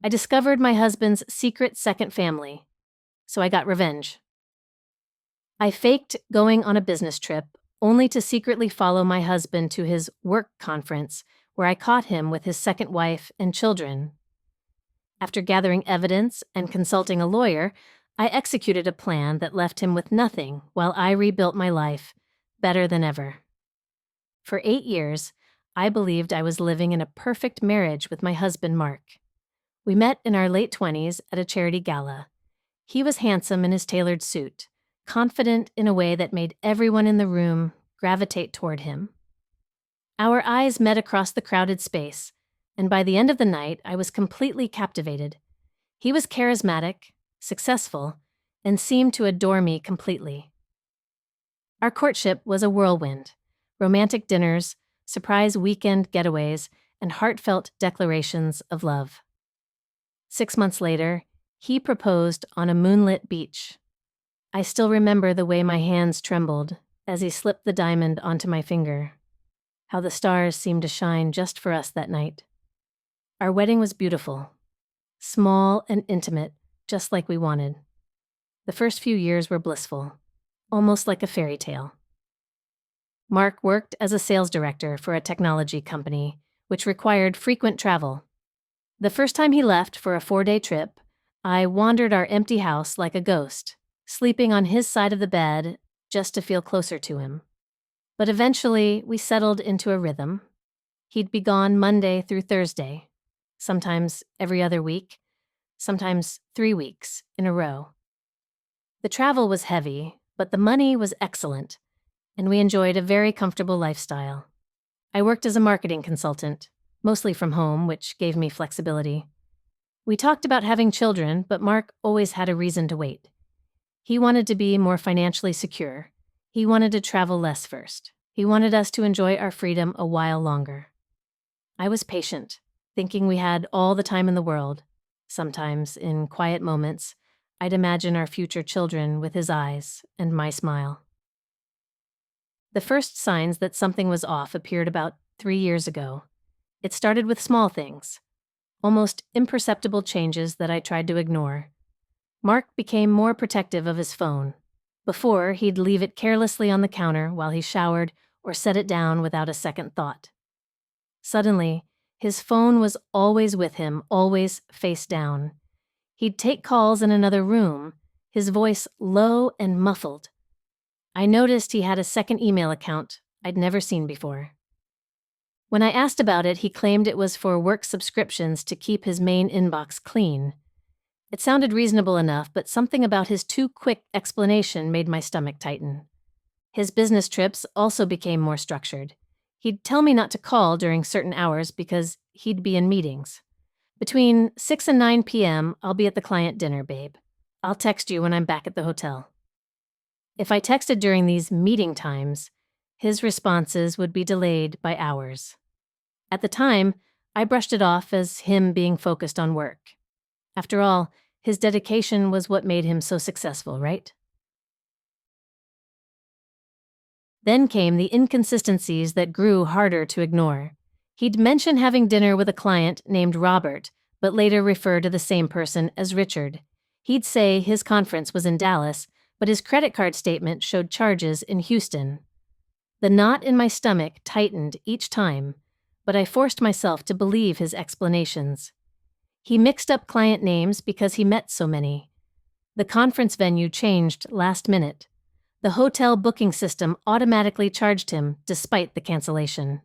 I discovered my husband's secret second family, so I got revenge. I faked going on a business trip, only to secretly follow my husband to his work conference, where I caught him with his second wife and children. After gathering evidence and consulting a lawyer, I executed a plan that left him with nothing while I rebuilt my life better than ever. For 8 years, I believed I was living in a perfect marriage with my husband, Mark. We met in our late 20s at a charity gala. He was handsome in his tailored suit, confident in a way that made everyone in the room gravitate toward him. Our eyes met across the crowded space, and by the end of the night, I was completely captivated. He was charismatic, successful, and seemed to adore me completely. Our courtship was a whirlwind: romantic dinners, surprise weekend getaways, and heartfelt declarations of love. 6 months later, he proposed on a moonlit beach. I still remember the way my hands trembled as he slipped the diamond onto my finger, how the stars seemed to shine just for us that night. Our wedding was beautiful, small and intimate, just like we wanted. The first few years were blissful, almost like a fairy tale. Mark worked as a sales director for a technology company, which required frequent travel. The first time he left for a 4-day trip, I wandered our empty house like a ghost, sleeping on his side of the bed just to feel closer to him. But eventually, we settled into a rhythm. He'd be gone Monday through Thursday, sometimes every other week, sometimes 3 weeks in a row. The travel was heavy, but the money was excellent, and we enjoyed a very comfortable lifestyle. I worked as a marketing consultant, mostly from home, which gave me flexibility. We talked about having children, but Mark always had a reason to wait. He wanted to be more financially secure. He wanted to travel less first. He wanted us to enjoy our freedom a while longer. I was patient, thinking we had all the time in the world. Sometimes, in quiet moments, I'd imagine our future children with his eyes and my smile. The first signs that something was off appeared about 3 years ago. It started with small things, almost imperceptible changes that I tried to ignore. Mark became more protective of his phone. Before, he'd leave it carelessly on the counter while he showered or set it down without a second thought. Suddenly, his phone was always with him, always face down. He'd take calls in another room, his voice low and muffled. I noticed he had a second email account I'd never seen before. When I asked about it, he claimed it was for work subscriptions to keep his main inbox clean. It sounded reasonable enough, but something about his too quick explanation made my stomach tighten. His business trips also became more structured. He'd tell me not to call during certain hours because he'd be in meetings. Between 6 and 9 p.m., I'll be at the client dinner, babe. I'll text you when I'm back at the hotel. If I texted during these meeting times, his responses would be delayed by hours. At the time, I brushed it off as him being focused on work. After all, his dedication was what made him so successful, right? Then came the inconsistencies that grew harder to ignore. He'd mention having dinner with a client named Robert, but later refer to the same person as Richard. He'd say his conference was in Dallas, but his credit card statement showed charges in Houston. The knot in my stomach tightened each time, but I forced myself to believe his explanations. He mixed up client names because he met so many. The conference venue changed last minute. The hotel booking system automatically charged him despite the cancellation.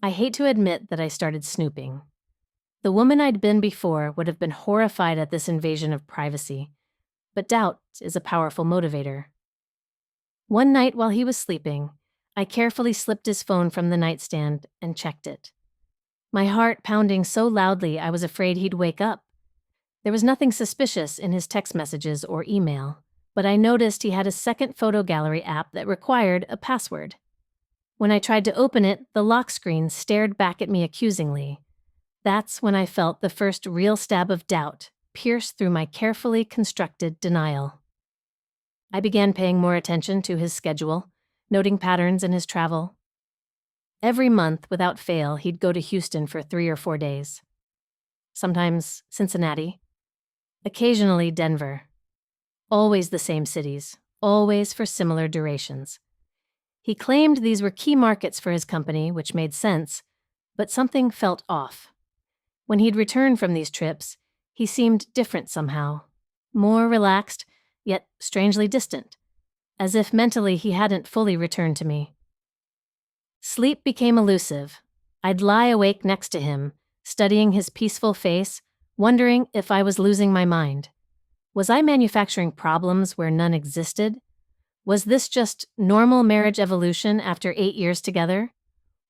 I hate to admit that I started snooping. The woman I'd been before would have been horrified at this invasion of privacy, but doubt is a powerful motivator. One night while he was sleeping, I carefully slipped his phone from the nightstand and checked it. My heart pounding so loudly I was afraid he'd wake up. There was nothing suspicious in his text messages or email, but I noticed he had a second photo gallery app that required a password. When I tried to open it, the lock screen stared back at me accusingly. That's when I felt the first real stab of doubt pierce through my carefully constructed denial. I began paying more attention to his schedule, noting patterns in his travel. Every month, without fail, he'd go to Houston for 3 or 4 days. Sometimes Cincinnati. Occasionally Denver. Always the same cities, always for similar durations. He claimed these were key markets for his company, which made sense, but something felt off. When he'd returned from these trips, he seemed different somehow, more relaxed, yet strangely distant, as if mentally he hadn't fully returned to me. Sleep became elusive. I'd lie awake next to him, studying his peaceful face, wondering if I was losing my mind. Was I manufacturing problems where none existed? Was this just normal marriage evolution after 8 years together?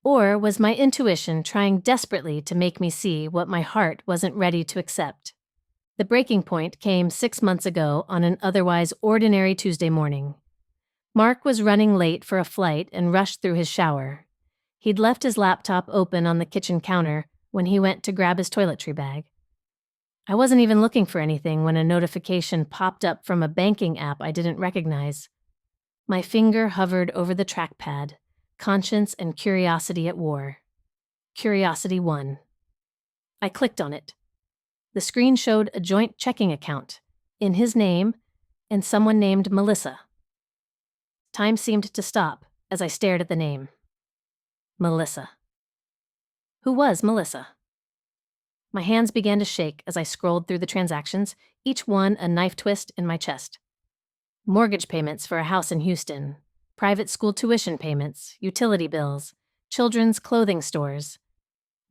Or was my intuition trying desperately to make me see what my heart wasn't ready to accept? The breaking point came 6 months ago on an otherwise ordinary Tuesday morning. Mark was running late for a flight and rushed through his shower. He'd left his laptop open on the kitchen counter when he went to grab his toiletry bag. I wasn't even looking for anything when a notification popped up from a banking app I didn't recognize. My finger hovered over the trackpad, conscience and curiosity at war. Curiosity won. I clicked on it. The screen showed a joint checking account, in his name, and someone named Melissa. Time seemed to stop as I stared at the name. Melissa. Who was Melissa? My hands began to shake as I scrolled through the transactions, each one a knife twist in my chest. Mortgage payments for a house in Houston, private school tuition payments, utility bills, children's clothing stores.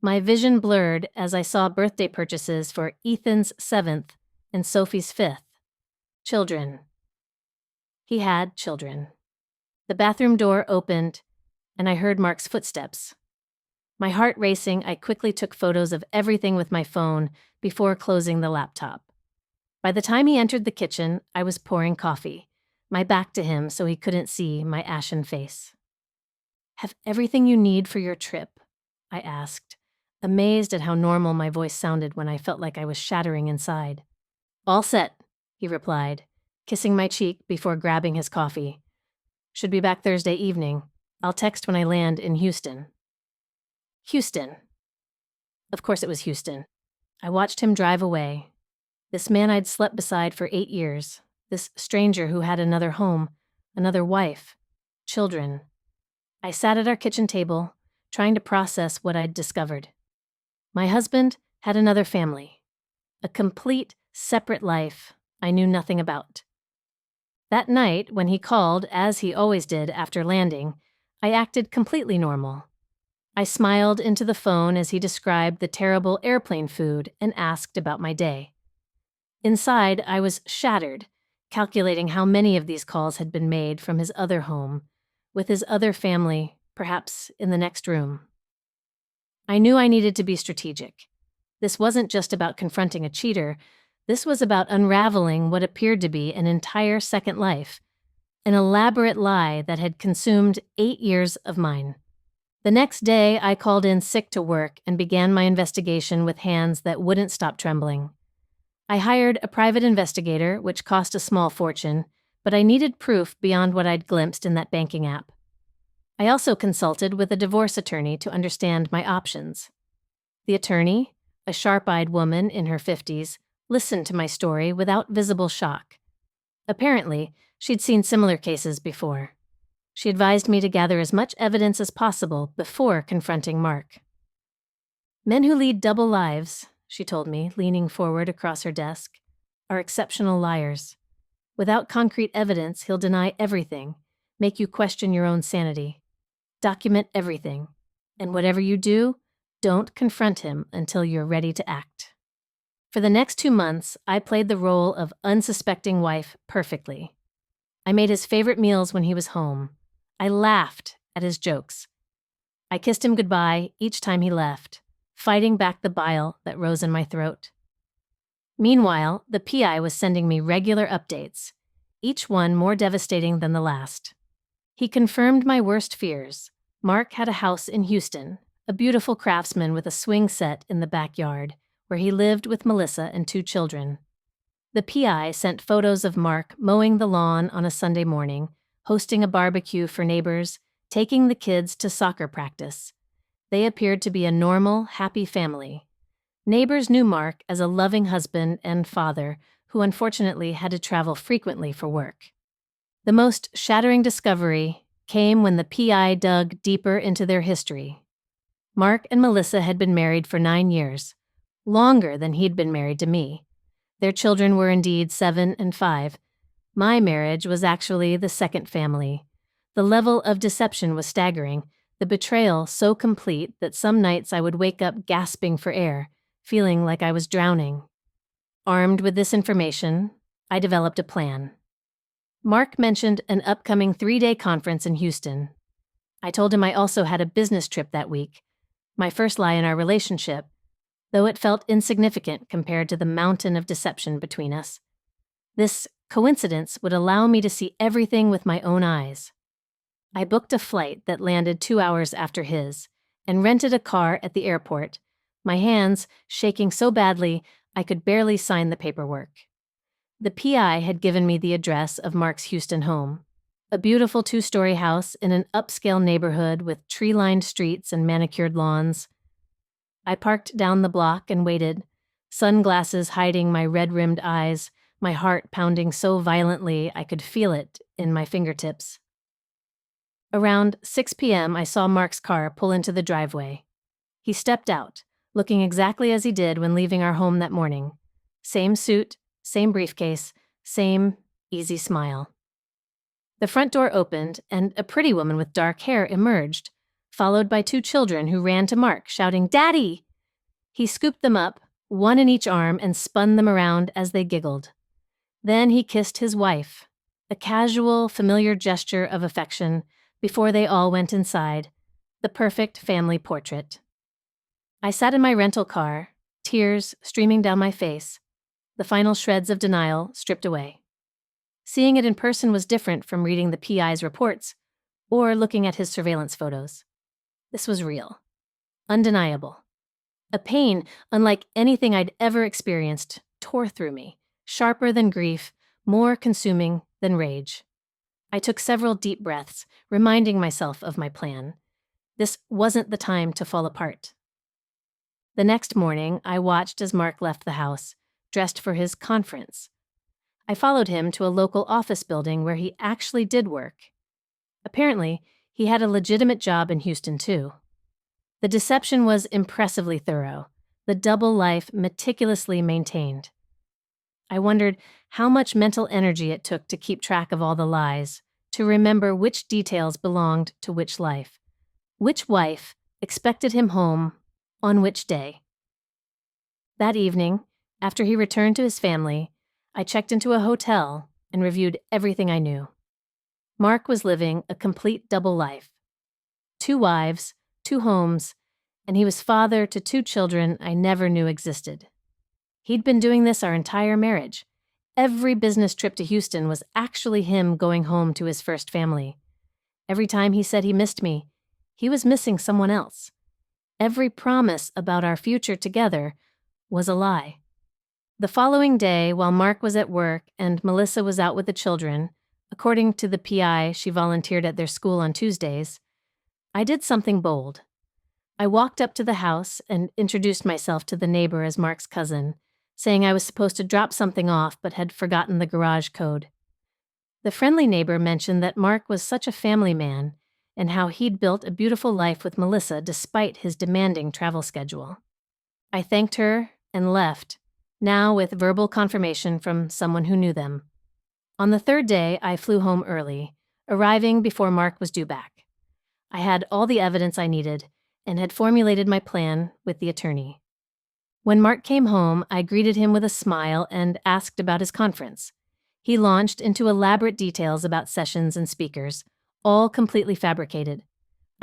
My vision blurred as I saw birthday purchases for Ethan's 7th and Sophie's 5th. Children. He had children. The bathroom door opened, and I heard Mark's footsteps. My heart racing, I quickly took photos of everything with my phone before closing the laptop. By the time he entered the kitchen, I was pouring coffee, my back to him so he couldn't see my ashen face. "Have everything you need for your trip?" I asked, amazed at how normal my voice sounded when I felt like I was shattering inside. "All set," he replied, kissing my cheek before grabbing his coffee. "Should be back Thursday evening. I'll text when I land in Houston." Houston. Of course it was Houston. I watched him drive away. This man I'd slept beside for 8 years. This stranger who had another home, another wife, children. I sat at our kitchen table, trying to process what I'd discovered. My husband had another family. A complete, separate life I knew nothing about. That night, when he called, as he always did after landing, I acted completely normal. I smiled into the phone as he described the terrible airplane food and asked about my day. Inside, I was shattered, calculating how many of these calls had been made from his other home, with his other family, perhaps in the next room. I knew I needed to be strategic. This wasn't just about confronting a cheater. This was about unraveling what appeared to be an entire second life, an elaborate lie that had consumed 8 years of mine. The next day, I called in sick to work and began my investigation with hands that wouldn't stop trembling. I hired a private investigator, which cost a small fortune, but I needed proof beyond what I'd glimpsed in that banking app. I also consulted with a divorce attorney to understand my options. The attorney, a sharp-eyed woman in her 50s, listened to my story without visible shock. Apparently, she'd seen similar cases before. She advised me to gather as much evidence as possible before confronting Mark. "Men who lead double lives," she told me, leaning forward across her desk, "are exceptional liars. Without concrete evidence, he'll deny everything, make you question your own sanity. Document everything, and whatever you do, don't confront him until you're ready to act." For the next 2 months, I played the role of unsuspecting wife perfectly. I made his favorite meals when he was home. I laughed at his jokes. I kissed him goodbye each time he left, fighting back the bile that rose in my throat. Meanwhile, the PI was sending me regular updates, each one more devastating than the last. He confirmed my worst fears. Mark had a house in Houston, a beautiful craftsman with a swing set in the backyard, where he lived with Melissa and 2 children. The PI sent photos of Mark mowing the lawn on a Sunday morning, hosting a barbecue for neighbors, taking the kids to soccer practice, They appeared to be a normal, happy family. Neighbors knew Mark as a loving husband and father who unfortunately had to travel frequently for work. The most shattering discovery came when the PI dug deeper into their history. Mark and Melissa had been married for 9 years, longer than he'd been married to me. Their children were indeed 7 and 5. My marriage was actually the second family. The level of deception was staggering, the betrayal so complete that some nights I would wake up gasping for air, feeling like I was drowning. Armed with this information, I developed a plan. Mark mentioned an upcoming 3-day conference in Houston. I told him I also had a business trip that week, my first lie in our relationship, though it felt insignificant compared to the mountain of deception between us. This coincidence would allow me to see everything with my own eyes. I booked a flight that landed 2 hours after his, and rented a car at the airport, my hands shaking so badly I could barely sign the paperwork. The PI had given me the address of Mark's Houston home, a beautiful 2-story house in an upscale neighborhood with tree-lined streets and manicured lawns. I parked down the block and waited, sunglasses hiding my red-rimmed eyes, my heart pounding so violently I could feel it in my fingertips. Around 6 p.m., I saw Mark's car pull into the driveway. He stepped out, looking exactly as he did when leaving our home that morning. Same suit, same briefcase, same easy smile. The front door opened, and a pretty woman with dark hair emerged, followed by 2 children who ran to Mark, shouting, "Daddy!" He scooped them up, one in each arm, and spun them around as they giggled. Then he kissed his wife, a casual, familiar gesture of affection, before they all went inside, the perfect family portrait. I sat in my rental car, tears streaming down my face, the final shreds of denial stripped away. Seeing it in person was different from reading the PI's reports or looking at his surveillance photos. This was real, undeniable. A pain unlike anything I'd ever experienced tore through me, sharper than grief, more consuming than rage. I took several deep breaths, reminding myself of my plan. This wasn't the time to fall apart. The next morning, I watched as Mark left the house, dressed for his conference. I followed him to a local office building where he actually did work. Apparently, he had a legitimate job in Houston, too. The deception was impressively thorough, the double life meticulously maintained. I wondered how much mental energy it took to keep track of all the lies, to remember which details belonged to which life. Which wife expected him home on which day? That evening, after he returned to his family, I checked into a hotel and reviewed everything I knew. Mark was living a complete double life. 2 wives, 2 homes, and he was father to 2 children I never knew existed. He'd been doing this our entire marriage. Every business trip to Houston was actually him going home to his first family. Every time he said he missed me, he was missing someone else. Every promise about our future together was a lie. The following day, while Mark was at work and Melissa was out with the children, according to the PI she volunteered at their school on Tuesdays, I did something bold. I walked up to the house and introduced myself to the neighbor as Mark's cousin, saying I was supposed to drop something off but had forgotten the garage code. The friendly neighbor mentioned that Mark was such a family man and how he'd built a beautiful life with Melissa despite his demanding travel schedule. I thanked her and left, now with verbal confirmation from someone who knew them. On the 3rd day, I flew home early, arriving before Mark was due back. I had all the evidence I needed and had formulated my plan with the attorney. When Mark came home, I greeted him with a smile and asked about his conference. He launched into elaborate details about sessions and speakers, all completely fabricated.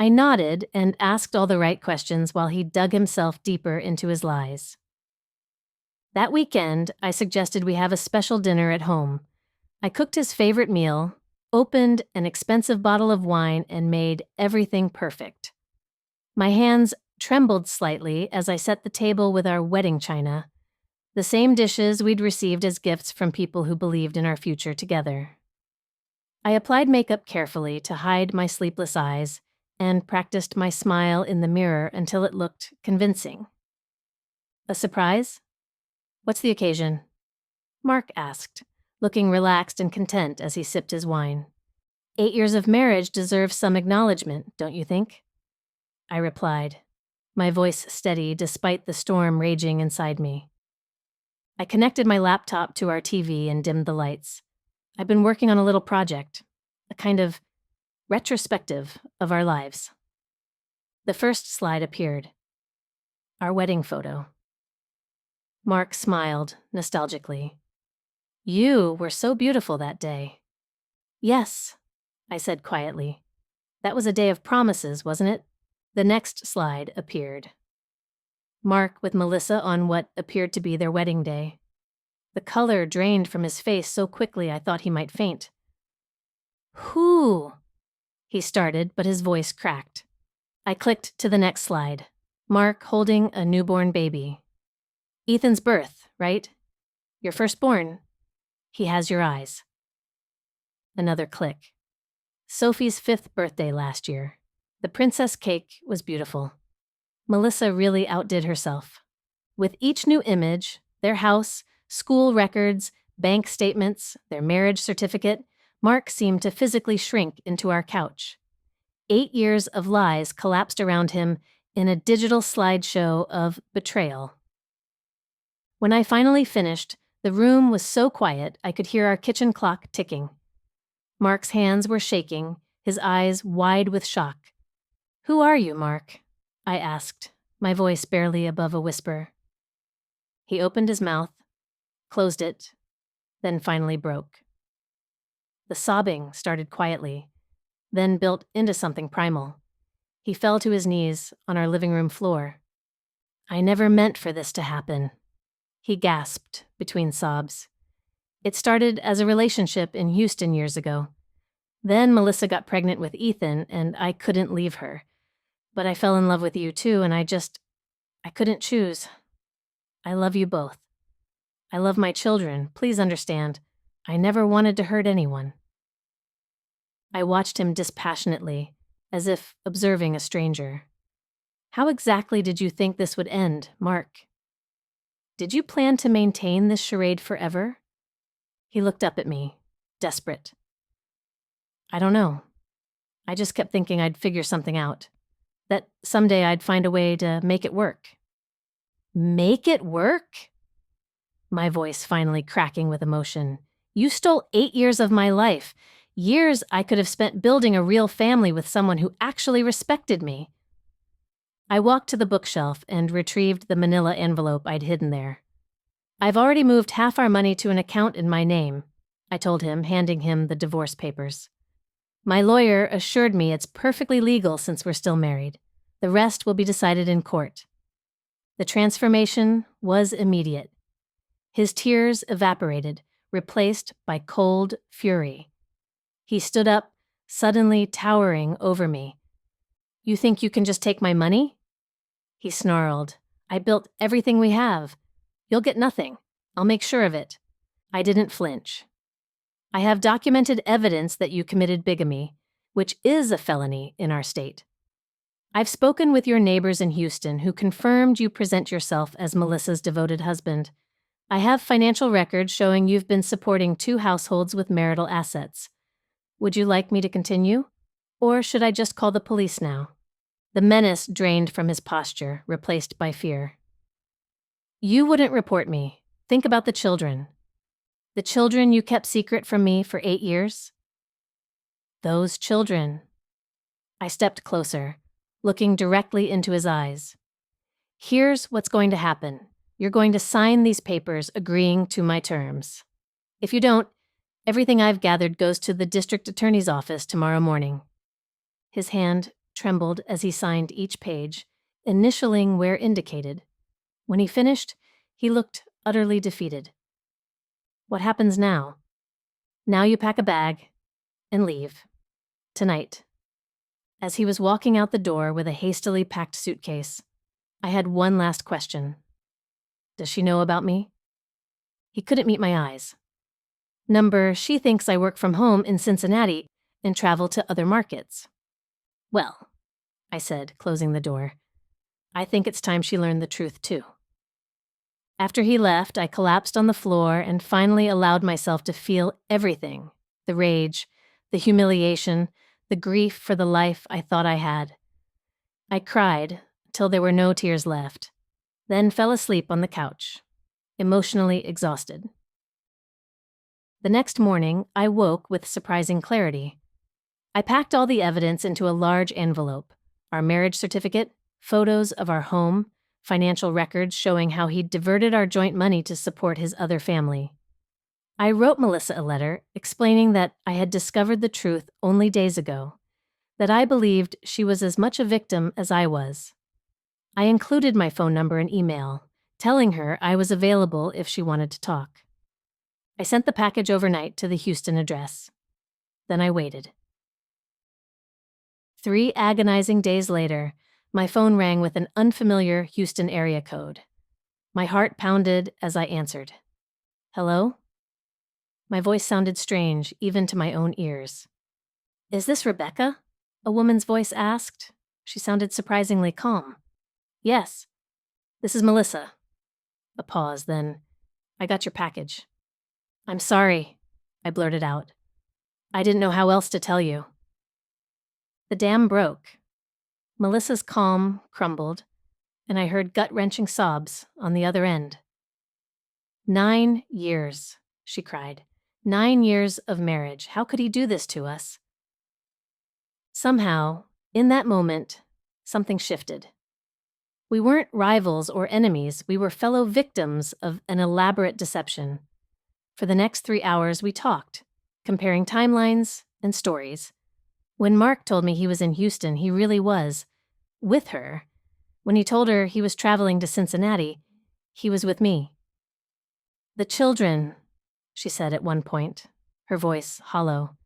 I nodded and asked all the right questions while he dug himself deeper into his lies. That weekend, I suggested we have a special dinner at home. I cooked his favorite meal, opened an expensive bottle of wine, and made everything perfect. My hands trembled slightly as I set the table with our wedding china, the same dishes we'd received as gifts from people who believed in our future together. I applied makeup carefully to hide my sleepless eyes and practiced my smile in the mirror until it looked convincing. A surprise? What's the occasion? Mark asked, looking relaxed and content as he sipped his wine. 8 years of marriage deserves some acknowledgement, don't you think? I replied, my voice steady despite the storm raging inside me. I connected my laptop to our TV and dimmed the lights. I've been working on a little project, a kind of retrospective of our lives. The first slide appeared. Our wedding photo. Mark smiled nostalgically. You were so beautiful that day. Yes, I said quietly. That was a day of promises, wasn't it? The next slide appeared. Mark with Melissa on what appeared to be their wedding day. The color drained from his face so quickly I thought he might faint. Who? He started, but his voice cracked. I clicked to the next slide. Mark holding a newborn baby. Ethan's birth, right? Your firstborn. He has your eyes. Another click. Sophie's 5th birthday last year. The princess cake was beautiful. Melissa really outdid herself. With each new image, their house, school records, bank statements, their marriage certificate, Mark seemed to physically shrink into our couch. 8 years of lies collapsed around him in a digital slideshow of betrayal. When I finally finished, the room was so quiet I could hear our kitchen clock ticking. Mark's hands were shaking, his eyes wide with shock. Who are you, Mark? I asked, my voice barely above a whisper. He opened his mouth, closed it, then finally broke. The sobbing started quietly, then built into something primal. He fell to his knees on our living room floor. I never meant for this to happen, he gasped between sobs. It started as a relationship in Houston years ago. Then Melissa got pregnant with Ethan, and I couldn't leave her. But I fell in love with you too, and I couldn't choose. I love you both. I love my children, please understand. I never wanted to hurt anyone. I watched him dispassionately, as if observing a stranger. How exactly did you think this would end, Mark? Did you plan to maintain this charade forever? He looked up at me, desperate. I don't know. I just kept thinking I'd figure something out. That someday I'd find a way to make it work. Make it work? My voice finally cracking with emotion. You stole 8 years of my life. Years I could have spent building a real family with someone who actually respected me. I walked to the bookshelf and retrieved the manila envelope I'd hidden there. I've already moved half our money to an account in my name, I told him, handing him the divorce papers. My lawyer assured me it's perfectly legal since we're still married. The rest will be decided in court. The transformation was immediate. His tears evaporated, replaced by cold fury. He stood up, suddenly towering over me. You think you can just take my money? He snarled. I built everything we have. You'll get nothing. I'll make sure of it. I didn't flinch. I have documented evidence that you committed bigamy, which is a felony in our state. I've spoken with your neighbors in Houston who confirmed you present yourself as Melissa's devoted husband. I have financial records showing you've been supporting 2 households with marital assets. Would you like me to continue? Or should I just call the police now? The menace drained from his posture, replaced by fear. You wouldn't report me. Think about the children. The children you kept secret from me for 8 years? Those children. I stepped closer, looking directly into his eyes. Here's what's going to happen. You're going to sign these papers agreeing to my terms. If you don't, everything I've gathered goes to the district attorney's office tomorrow morning. His hand trembled as he signed each page, initialing where indicated. When he finished, he looked utterly defeated. What happens now? Now you pack a bag and leave. Tonight. As he was walking out the door with a hastily packed suitcase, I had one last question. Does she know about me? He couldn't meet my eyes. Number, she thinks I work from home in Cincinnati and travel to other markets. Well, I said, closing the door. I think it's time she learned the truth, too. After he left, I collapsed on the floor and finally allowed myself to feel everything: the rage, the humiliation, the grief for the life I thought I had. I cried till there were no tears left, then fell asleep on the couch, emotionally exhausted. The next morning, I woke with surprising clarity. I packed all the evidence into a large envelope: our marriage certificate, photos of our home, financial records showing how he'd diverted our joint money to support his other family. I wrote Melissa a letter explaining that I had discovered the truth only days ago, that I believed she was as much a victim as I was. I included my phone number and email, telling her I was available if she wanted to talk. I sent the package overnight to the Houston address. Then I waited. 3 agonizing days later, my phone rang with an unfamiliar Houston area code. My heart pounded as I answered. Hello? My voice sounded strange, even to my own ears. Is this Rebecca? A woman's voice asked. She sounded surprisingly calm. Yes. This is Melissa. A pause, then, I got your package. I'm sorry, I blurted out. I didn't know how else to tell you. The dam broke. Melissa's calm crumbled, and I heard gut-wrenching sobs on the other end. 9 years, she cried. 9 years of marriage. How could he do this to us? Somehow, in that moment, something shifted. We weren't rivals or enemies. We were fellow victims of an elaborate deception. For the next 3 hours, we talked, comparing timelines and stories. When Mark told me he was in Houston, he really was with her. When he told her he was traveling to Cincinnati, he was with me. The children, she said at one point, her voice hollow.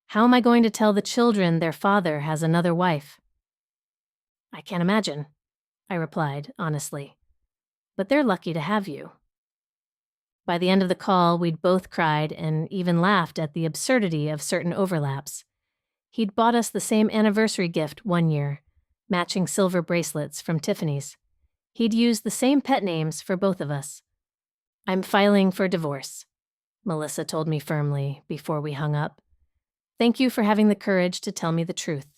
How am I going to tell the children their father has another wife? I can't imagine, I replied honestly. But they're lucky to have you. By the end of the call, we'd both cried and even laughed at the absurdity of certain overlaps. He'd bought us the same anniversary gift one year, matching silver bracelets from Tiffany's. He'd used the same pet names for both of us. I'm filing for divorce, Melissa told me firmly before we hung up. Thank you for having the courage to tell me the truth.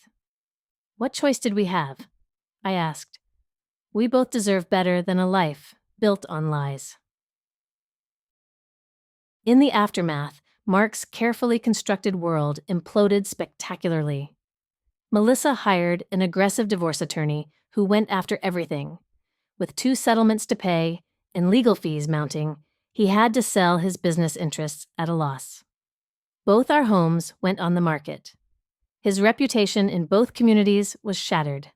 What choice did we have? I asked. We both deserve better than a life built on lies. In the aftermath, Mark's carefully constructed world imploded spectacularly. Melissa hired an aggressive divorce attorney who went after everything. With 2 settlements to pay and legal fees mounting, he had to sell his business interests at a loss. Both our homes went on the market. His reputation in both communities was shattered.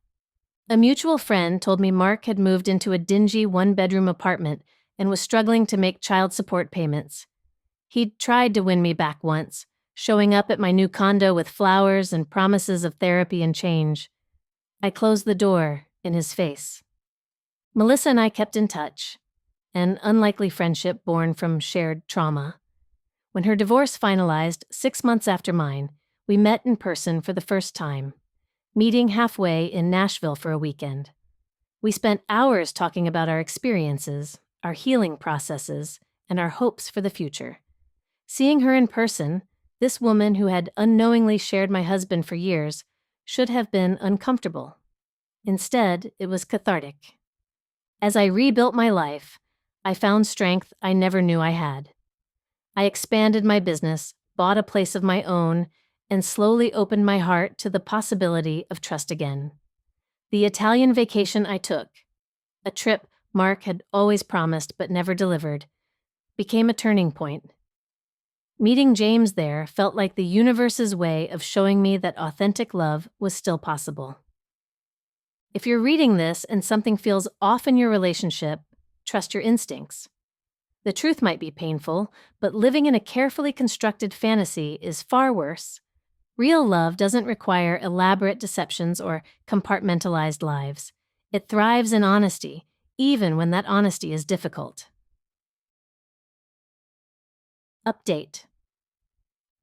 A mutual friend told me Mark had moved into a dingy 1-bedroom apartment and was struggling to make child support payments. He'd tried to win me back once, showing up at my new condo with flowers and promises of therapy and change. I closed the door in his face. Melissa and I kept in touch, an unlikely friendship born from shared trauma. When her divorce finalized 6 months after mine, we met in person for the first time, meeting halfway in Nashville for a weekend. We spent hours talking about our experiences, our healing processes, and our hopes for the future. Seeing her in person, this woman who had unknowingly shared my husband for years should have been uncomfortable. Instead, it was cathartic. As I rebuilt my life, I found strength I never knew I had. I expanded my business, bought a place of my own, and slowly opened my heart to the possibility of trust again. The Italian vacation I took, a trip Mark had always promised but never delivered, became a turning point. Meeting James there felt like the universe's way of showing me that authentic love was still possible. If you're reading this and something feels off in your relationship, trust your instincts. The truth might be painful, but living in a carefully constructed fantasy is far worse. Real love doesn't require elaborate deceptions or compartmentalized lives. It thrives in honesty, even when that honesty is difficult. Update.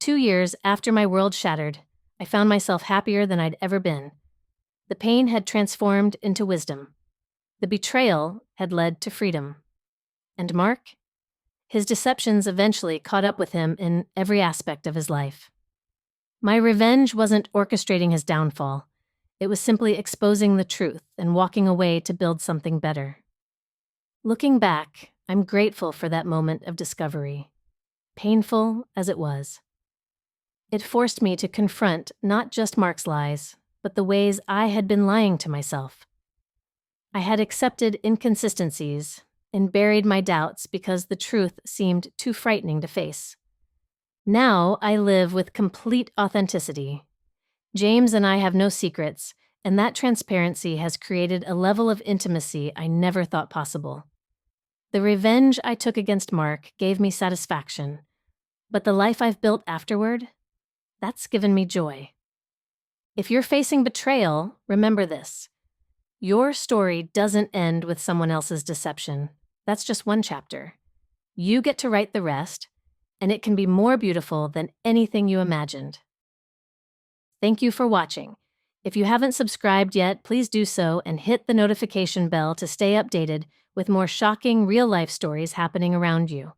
2 years after my world shattered, I found myself happier than I'd ever been. The pain had transformed into wisdom. The betrayal had led to freedom. And Mark? His deceptions eventually caught up with him in every aspect of his life. My revenge wasn't orchestrating his downfall. It was simply exposing the truth and walking away to build something better. Looking back, I'm grateful for that moment of discovery, painful as it was. It forced me to confront not just Mark's lies, but the ways I had been lying to myself. I had accepted inconsistencies and buried my doubts because the truth seemed too frightening to face. Now I live with complete authenticity. James and I have no secrets, and that transparency has created a level of intimacy I never thought possible. The revenge I took against Mark gave me satisfaction, but the life I've built afterward, that's given me joy. If you're facing betrayal, remember this. Your story doesn't end with someone else's deception. That's just one chapter. You get to write the rest, and it can be more beautiful than anything you imagined. Thank you for watching. If you haven't subscribed yet, please do so and hit the notification bell to stay updated with more shocking real-life stories happening around you.